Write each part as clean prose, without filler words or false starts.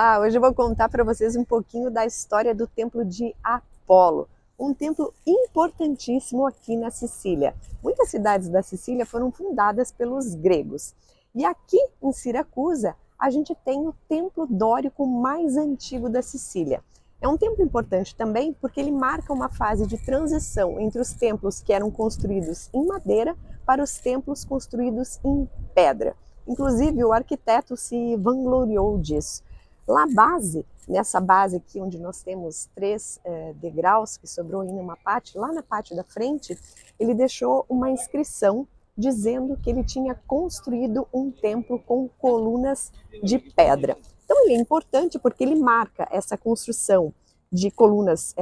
Olá, hoje eu vou contar para vocês um pouquinho da história do templo de Apolo, um templo importantíssimo aqui na Sicília. Muitas cidades da Sicília foram fundadas pelos gregos. E aqui em Siracusa, a gente tem o templo dórico mais antigo da Sicília. É um templo importante também porque ele marca uma fase de transição entre os templos que eram construídos em madeira para os templos construídos em pedra. Inclusive, o arquiteto se vangloriou disso. Lá nessa base aqui, onde nós temos três degraus, que sobrou em uma parte, lá na parte da frente, ele deixou uma inscrição dizendo que ele tinha construído um templo com colunas de pedra. Então ele é importante porque ele marca essa construção de colunas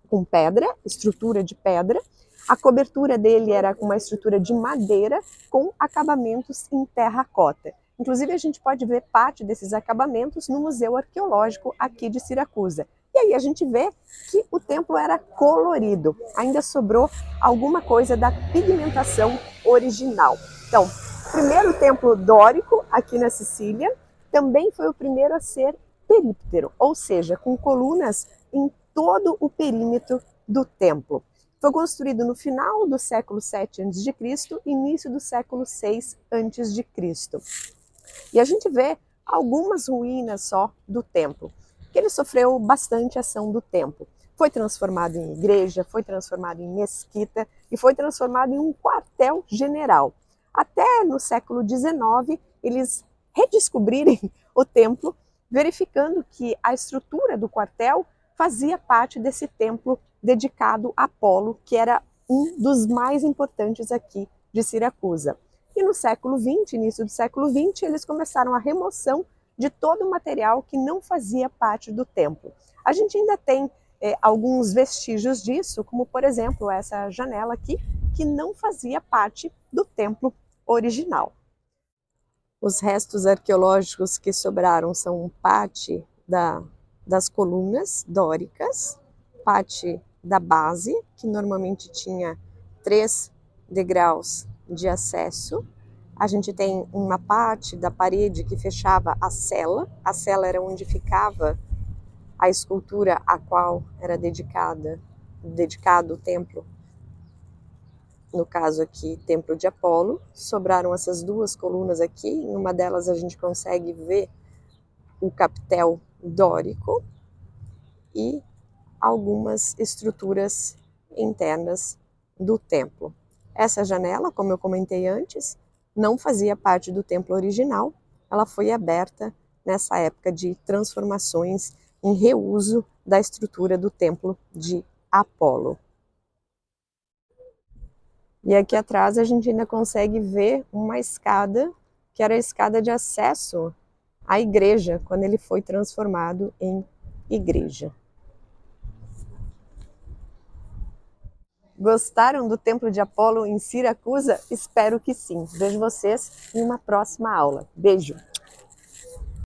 com pedra, estrutura de pedra. A cobertura dele era com uma estrutura de madeira com acabamentos em terracota. Inclusive, a gente pode ver parte desses acabamentos no Museu Arqueológico aqui de Siracusa. E aí a gente vê que o templo era colorido, ainda sobrou alguma coisa da pigmentação original. Então, primeiro templo dórico aqui na Sicília, também foi o primeiro a ser períptero, ou seja, com colunas em todo o perímetro do templo. Foi construído no final do século 7 a.C., início do século 6 a.C. E a gente vê algumas ruínas só do templo, que ele sofreu bastante ação do tempo. Foi transformado em igreja, foi transformado em mesquita e foi transformado em um quartel-general. Até no século XIX, eles redescobrirem o templo, verificando que a estrutura do quartel fazia parte desse templo dedicado a Apolo, que era um dos mais importantes aqui de Siracusa. E no século XX, início do século XX, eles começaram a remoção de todo o material que não fazia parte do templo. A gente ainda tem alguns vestígios disso, como por exemplo essa janela aqui, que não fazia parte do templo original. Os restos arqueológicos que sobraram são parte das colunas dóricas, parte da base, que normalmente tinha 3 degraus de acesso. A gente tem uma parte da parede que fechava a cela era onde ficava a escultura a qual era dedicado o templo, no caso aqui, Templo de Apolo. Sobraram essas duas colunas aqui, em uma delas a gente consegue ver o capitel dórico e algumas estruturas internas do templo. Essa janela, como eu comentei antes, não fazia parte do templo original, ela foi aberta nessa época de transformações em reuso da estrutura do templo de Apolo. E aqui atrás a gente ainda consegue ver uma escada, que era a escada de acesso à igreja, quando ele foi transformado em igreja. Gostaram do Templo de Apolo em Siracusa? Espero que sim. Vejo vocês em uma próxima aula. Beijo!